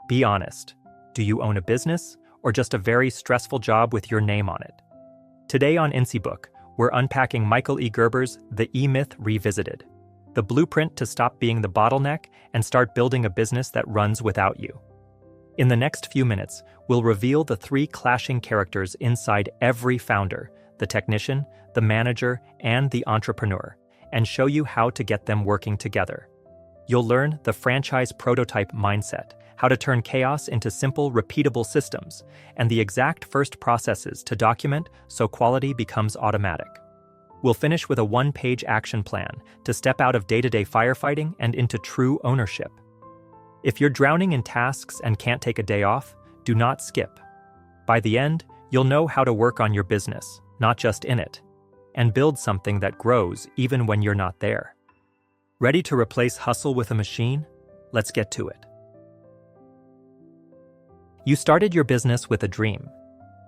Be honest. Do you own a business or just a very stressful job with your name on it? Today on Insibook, we're unpacking Michael E. Gerber's The E-Myth Revisited, the blueprint to stop being the bottleneck and start building a business that runs without you. In the next few minutes, we'll reveal the three clashing characters inside every founder, the technician, the manager, and the entrepreneur, and show you how to get them working together. You'll learn the franchise prototype mindset, how to turn chaos into simple, repeatable systems, and the exact first processes to document so quality becomes automatic. We'll finish with a one-page action plan to step out of day-to-day firefighting and into true ownership. If you're drowning in tasks and can't take a day off, do not skip. By the end, you'll know how to work on your business, not just in it, and build something that grows even when you're not there. Ready to replace hustle with a machine? Let's get to it. You started your business with a dream.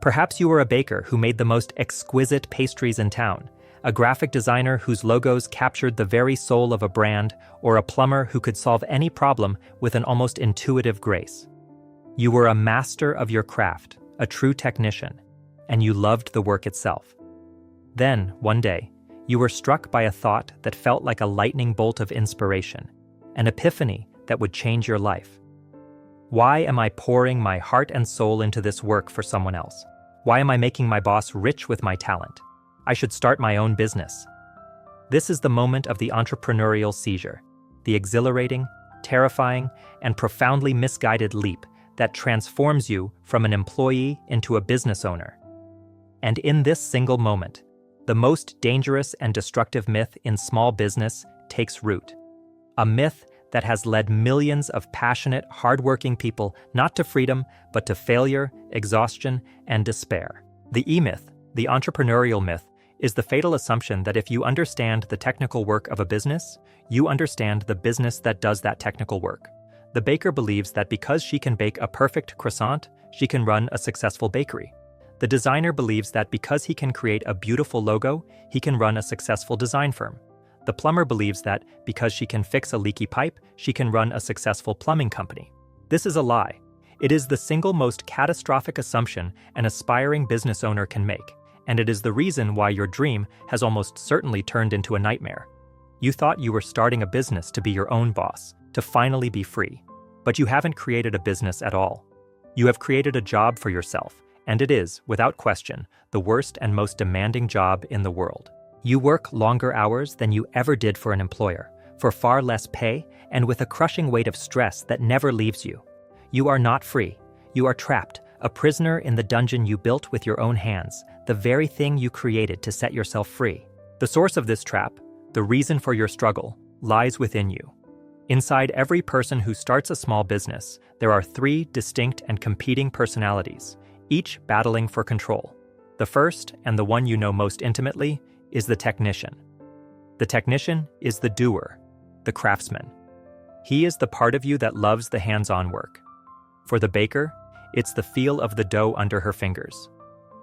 Perhaps you were a baker who made the most exquisite pastries in town, a graphic designer whose logos captured the very soul of a brand, or a plumber who could solve any problem with an almost intuitive grace. You were a master of your craft, a true technician, and you loved the work itself. Then, one day, you were struck by a thought that felt like a lightning bolt of inspiration, an epiphany that would change your life. Why am I pouring my heart and soul into this work for someone else? Why am I making my boss rich with my talent? I should start my own business. This is the moment of the entrepreneurial seizure, the exhilarating, terrifying, and profoundly misguided leap that transforms you from an employee into a business owner. And in this single moment, the most dangerous and destructive myth in small business takes root. A myth that has led millions of passionate, hardworking people not to freedom, but to failure, exhaustion, and despair. The E-Myth, the entrepreneurial myth, is the fatal assumption that if you understand the technical work of a business, you understand the business that does that technical work. The baker believes that because she can bake a perfect croissant, she can run a successful bakery. The designer believes that because he can create a beautiful logo, he can run a successful design firm. The plumber believes that because she can fix a leaky pipe, she can run a successful plumbing company. This is a lie. It is the single most catastrophic assumption an aspiring business owner can make, and it is the reason why your dream has almost certainly turned into a nightmare. You thought you were starting a business to be your own boss, to finally be free. But you haven't created a business at all. You have created a job for yourself, and it is, without question, the worst and most demanding job in the world. You work longer hours than you ever did for an employer, for far less pay, and with a crushing weight of stress that never leaves you. You are not free. You are trapped, a prisoner in the dungeon you built with your own hands, the very thing you created to set yourself free. The source of this trap, the reason for your struggle, lies within you. Inside every person who starts a small business, there are three distinct and competing personalities, each battling for control. The first, and the one you know most intimately, is the technician. The technician is the doer, the craftsman. He is the part of you that loves the hands-on work. For the baker, it's the feel of the dough under her fingers.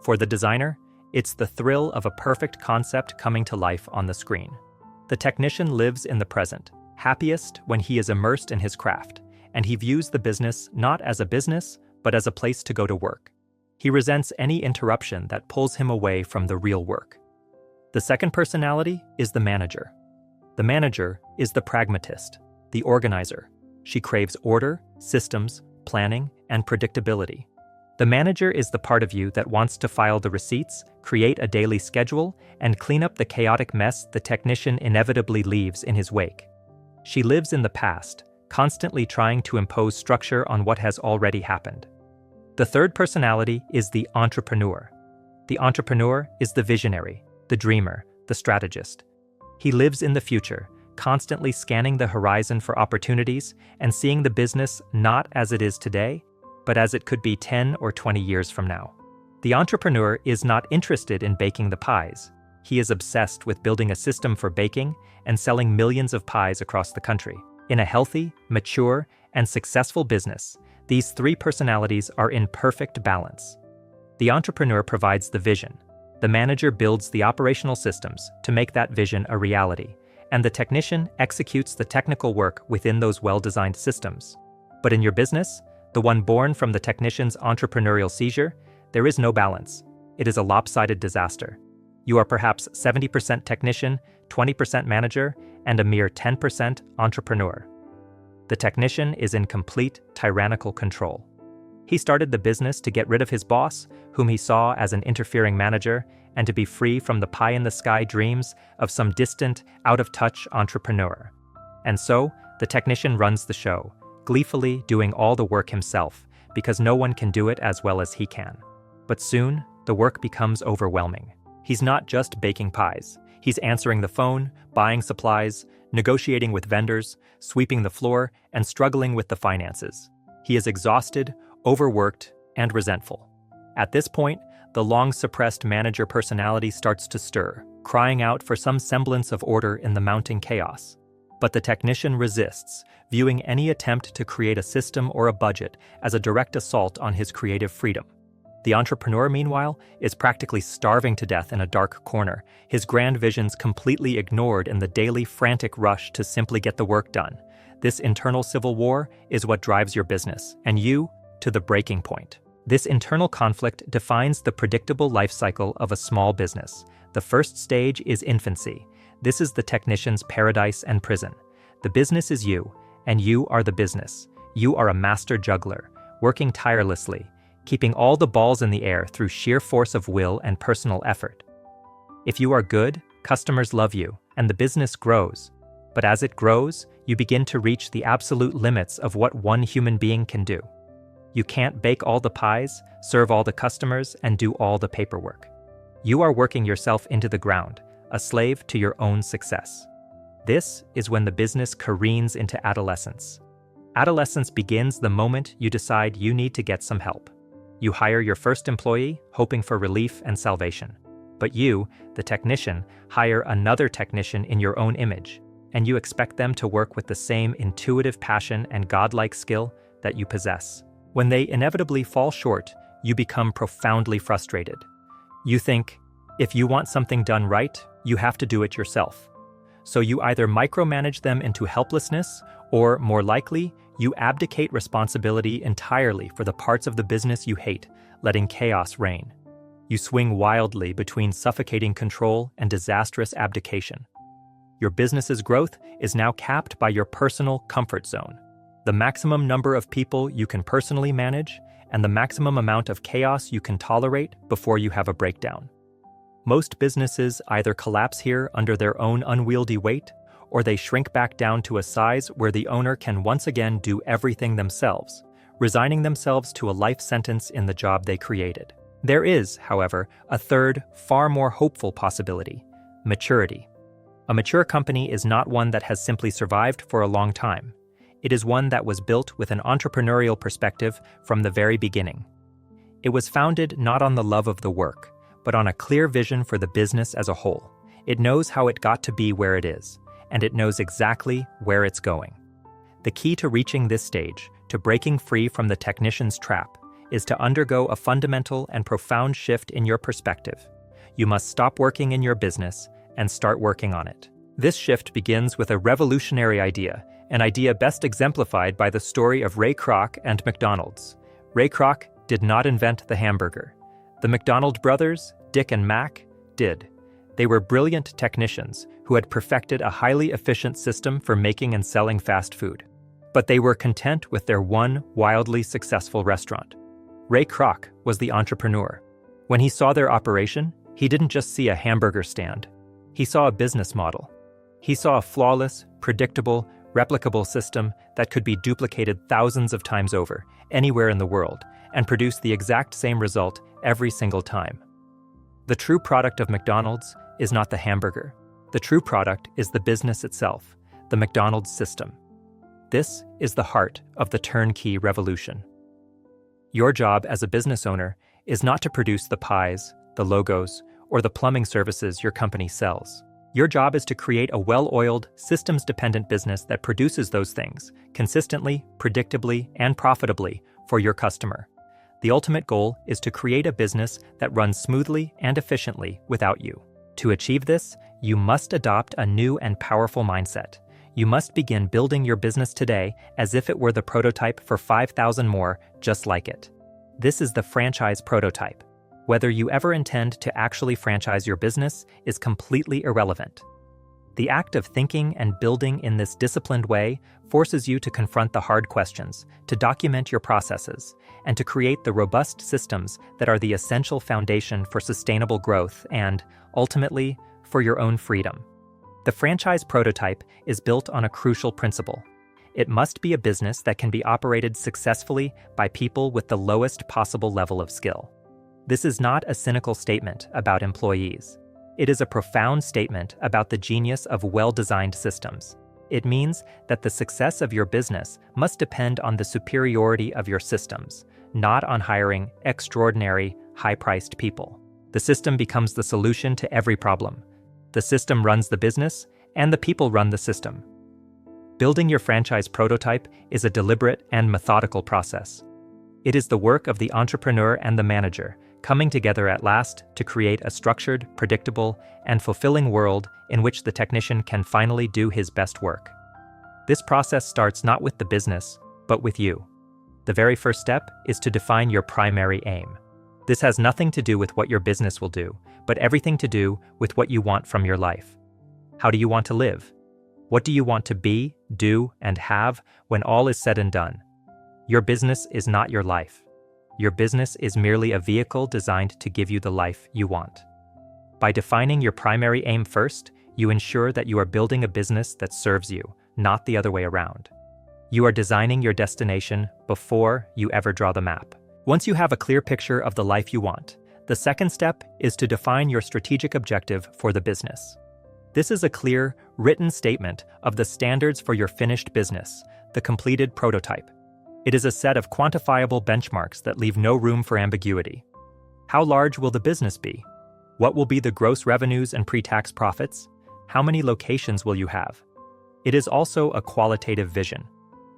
For the designer, it's the thrill of a perfect concept coming to life on the screen. The technician lives in the present, happiest when he is immersed in his craft, and he views the business not as a business, but as a place to go to work. He resents any interruption that pulls him away from the real work. The second personality is the manager. The manager is the pragmatist, the organizer. She craves order, systems, planning, and predictability. The manager is the part of you that wants to file the receipts, create a daily schedule, and clean up the chaotic mess the technician inevitably leaves in his wake. She lives in the past, constantly trying to impose structure on what has already happened. The third personality is the entrepreneur. The entrepreneur is the visionary, the dreamer, the strategist. He lives in the future, constantly scanning the horizon for opportunities and seeing the business not as it is today, but as it could be 10 or 20 years from now. The entrepreneur is not interested in baking the pies. He is obsessed with building a system for baking and selling millions of pies across the country. In a healthy, mature, and successful business, these three personalities are in perfect balance. The entrepreneur provides the vision. The manager builds the operational systems to make that vision a reality, and the technician executes the technical work within those well-designed systems. But in your business, the one born from the technician's entrepreneurial seizure, there is no balance. It is a lopsided disaster. You are perhaps 70% technician, 20% manager, and a mere 10% entrepreneur. The technician is in complete tyrannical control. He started the business to get rid of his boss, whom he saw as an interfering manager, and to be free from the pie-in-the-sky dreams of some distant, out-of-touch entrepreneur. And so, the technician runs the show, gleefully doing all the work himself, because no one can do it as well as he can. But soon, the work becomes overwhelming. He's not just baking pies. He's answering the phone, buying supplies, negotiating with vendors, sweeping the floor, and struggling with the finances. He is exhausted, overworked, and resentful. At this point, the long-suppressed manager personality starts to stir, crying out for some semblance of order in the mounting chaos. But the technician resists, viewing any attempt to create a system or a budget as a direct assault on his creative freedom. The entrepreneur, meanwhile, is practically starving to death in a dark corner, his grand visions completely ignored in the daily frantic rush to simply get the work done. This internal civil war is what drives your business, and you, to the breaking point. This internal conflict defines the predictable life cycle of a small business. The first stage is infancy. This is the technician's paradise and prison. The business is you, and you are the business. You are a master juggler, working tirelessly, keeping all the balls in the air through sheer force of will and personal effort. If you are good, customers love you, and the business grows. But as it grows, you begin to reach the absolute limits of what one human being can do. You can't bake all the pies, serve all the customers, and do all the paperwork. You are working yourself into the ground, a slave to your own success. This is when the business careens into adolescence. Adolescence begins the moment you decide you need to get some help. You hire your first employee, hoping for relief and salvation. But you, the technician, hire another technician in your own image, and you expect them to work with the same intuitive passion and godlike skill that you possess. When they inevitably fall short, you become profoundly frustrated. You think, if you want something done right, you have to do it yourself. So you either micromanage them into helplessness, or, more likely, you abdicate responsibility entirely for the parts of the business you hate, letting chaos reign. You swing wildly between suffocating control and disastrous abdication. Your business's growth is now capped by your personal comfort zone, the maximum number of people you can personally manage, and the maximum amount of chaos you can tolerate before you have a breakdown. Most businesses either collapse here under their own unwieldy weight, or they shrink back down to a size where the owner can once again do everything themselves, resigning themselves to a life sentence in the job they created. There is, however, a third, far more hopeful possibility: maturity. A mature company is not one that has simply survived for a long time. It is one that was built with an entrepreneurial perspective from the very beginning. It was founded not on the love of the work, but on a clear vision for the business as a whole. It knows how it got to be where it is, and it knows exactly where it's going. The key to reaching this stage, to breaking free from the technician's trap, is to undergo a fundamental and profound shift in your perspective. You must stop working in your business and start working on it. This shift begins with a revolutionary idea, an idea best exemplified by the story of Ray Kroc and McDonald's. Ray Kroc did not invent the hamburger. The McDonald brothers, Dick and Mac, did. They were brilliant technicians who had perfected a highly efficient system for making and selling fast food. But they were content with their one wildly successful restaurant. Ray Kroc was the entrepreneur. When he saw their operation, he didn't just see a hamburger stand. He saw a business model. He saw a flawless, predictable, replicable system that could be duplicated thousands of times over, anywhere in the world, and produce the exact same result every single time. The true product of McDonald's is not the hamburger. The true product is the business itself, the McDonald's system. This is the heart of the turnkey revolution. Your job as a business owner is not to produce the pies, the logos, or the plumbing services your company sells. Your job is to create a well-oiled, systems-dependent business that produces those things consistently, predictably, and profitably for your customer. The ultimate goal is to create a business that runs smoothly and efficiently without you. To achieve this, you must adopt a new and powerful mindset. You must begin building your business today as if it were the prototype for 5,000 more just like it. This is the franchise prototype. Whether you ever intend to actually franchise your business is completely irrelevant. The act of thinking and building in this disciplined way forces you to confront the hard questions, to document your processes, and to create the robust systems that are the essential foundation for sustainable growth and, ultimately, for your own freedom. The franchise prototype is built on a crucial principle. It must be a business that can be operated successfully by people with the lowest possible level of skill. This is not a cynical statement about employees. It is a profound statement about the genius of well-designed systems. It means that the success of your business must depend on the superiority of your systems, not on hiring extraordinary, high-priced people. The system becomes the solution to every problem. The system runs the business, and the people run the system. Building your franchise prototype is a deliberate and methodical process. It is the work of the entrepreneur and the manager, coming together at last to create a structured, predictable, and fulfilling world in which the technician can finally do his best work. This process starts not with the business, but with you. The very first step is to define your primary aim. This has nothing to do with what your business will do, but everything to do with what you want from your life. How do you want to live? What do you want to be, do, and have when all is said and done? Your business is not your life. Your business is merely a vehicle designed to give you the life you want. By defining your primary aim first, you ensure that you are building a business that serves you, not the other way around. You are designing your destination before you ever draw the map. Once you have a clear picture of the life you want, the second step is to define your strategic objective for the business. This is a clear, written statement of the standards for your finished business, the completed prototype. It is a set of quantifiable benchmarks that leave no room for ambiguity. How large will the business be? What will be the gross revenues and pre-tax profits? How many locations will you have? It is also a qualitative vision.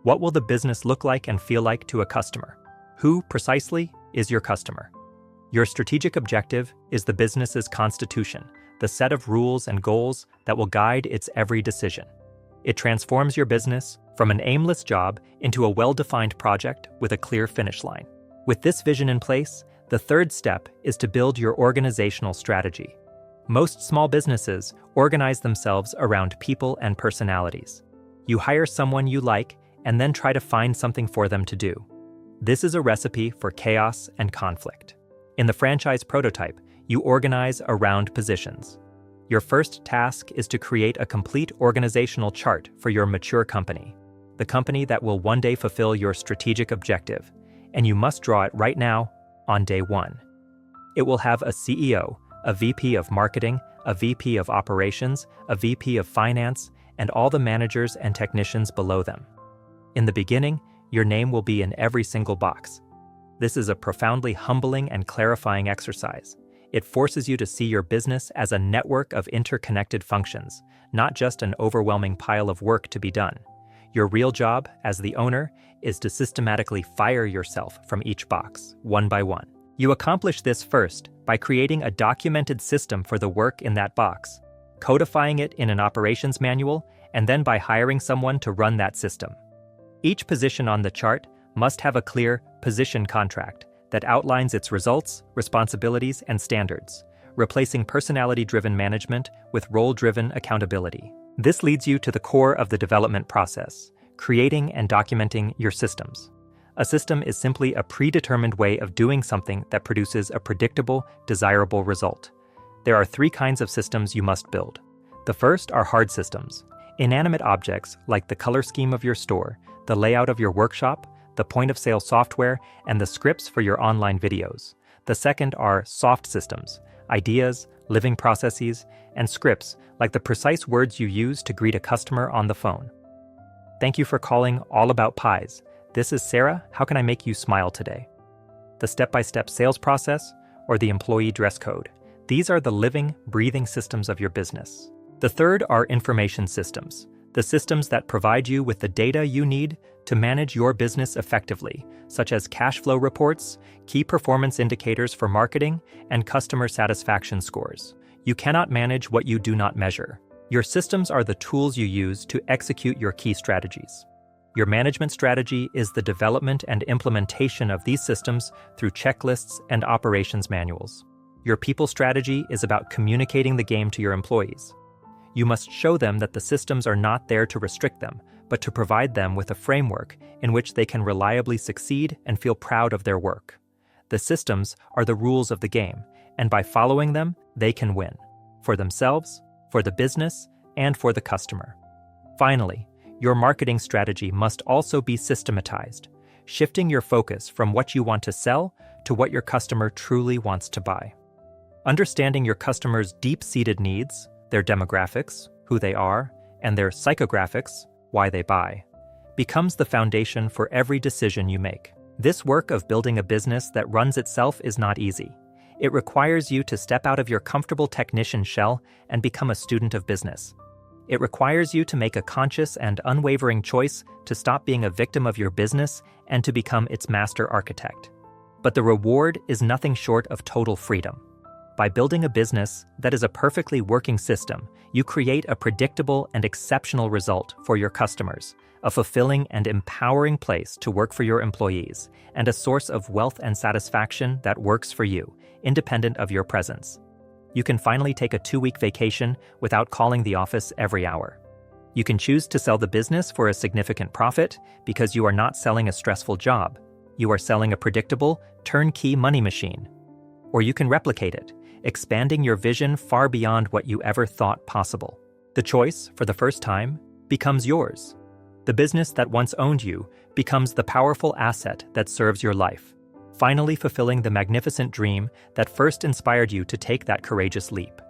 What will the business look like and feel like to a customer? Who, precisely, is your customer? Your strategic objective is the business's constitution, the set of rules and goals that will guide its every decision. It transforms your business from an aimless job into a well-defined project with a clear finish line. With this vision in place, the third step is to build your organizational strategy. Most small businesses organize themselves around people and personalities. You hire someone you like and then try to find something for them to do. This is a recipe for chaos and conflict. In the franchise prototype, you organize around positions. Your first task is to create a complete organizational chart for your mature company, the company that will one day fulfill your strategic objective, and you must draw it right now on day one. It will have a CEO, a VP of marketing, a VP of operations, a VP of finance, and all the managers and technicians below them. In the beginning, your name will be in every single box. This is a profoundly humbling and clarifying exercise. It forces you to see your business as a network of interconnected functions, not just an overwhelming pile of work to be done. Your real job, as the owner, is to systematically fire yourself from each box, one by one. You accomplish this first by creating a documented system for the work in that box, codifying it in an operations manual, and then by hiring someone to run that system. Each position on the chart must have a clear position contract that outlines its results, responsibilities, and standards, replacing personality-driven management with role-driven accountability. This leads you to the core of the development process, creating and documenting your systems. A system is simply a predetermined way of doing something that produces a predictable, desirable result. There are three kinds of systems you must build. The first are hard systems, inanimate objects like the color scheme of your store, the layout of your workshop, the point-of-sale software, and the scripts for your online videos. The second are soft systems, ideas, living processes, and scripts like the precise words you use to greet a customer on the phone. Thank you for calling All About Pies. This is Sarah. How can I make you smile today? The step-by-step sales process or the employee dress code. These are the living, breathing systems of your business. The third are information systems, the systems that provide you with the data you need to manage your business effectively, such as cash flow reports, key performance indicators for marketing, and customer satisfaction scores. You cannot manage what you do not measure. Your systems are the tools you use to execute your key strategies. Your management strategy is the development and implementation of these systems through checklists and operations manuals. Your people strategy is about communicating the game to your employees. You must show them that the systems are not there to restrict them, but to provide them with a framework in which they can reliably succeed and feel proud of their work. The systems are the rules of the game, and by following them, they can win. For themselves, for the business, and for the customer. Finally, your marketing strategy must also be systematized, shifting your focus from what you want to sell to what your customer truly wants to buy. Understanding your customer's deep-seated needs, their demographics, who they are, and their psychographics, why they buy, becomes the foundation for every decision you make. This work of building a business that runs itself is not easy. It requires you to step out of your comfortable technician shell and become a student of business. It requires you to make a conscious and unwavering choice to stop being a victim of your business and to become its master architect. But the reward is nothing short of total freedom. By building a business that is a perfectly working system, you create a predictable and exceptional result for your customers, a fulfilling and empowering place to work for your employees, and a source of wealth and satisfaction that works for you, independent of your presence. You can finally take a 2-week vacation without calling the office every hour. You can choose to sell the business for a significant profit because you are not selling a stressful job. You are selling a predictable, turnkey money machine. Or you can replicate it, expanding your vision far beyond what you ever thought possible. The choice, for the first time, becomes yours. The business that once owned you becomes the powerful asset that serves your life, finally fulfilling the magnificent dream that first inspired you to take that courageous leap.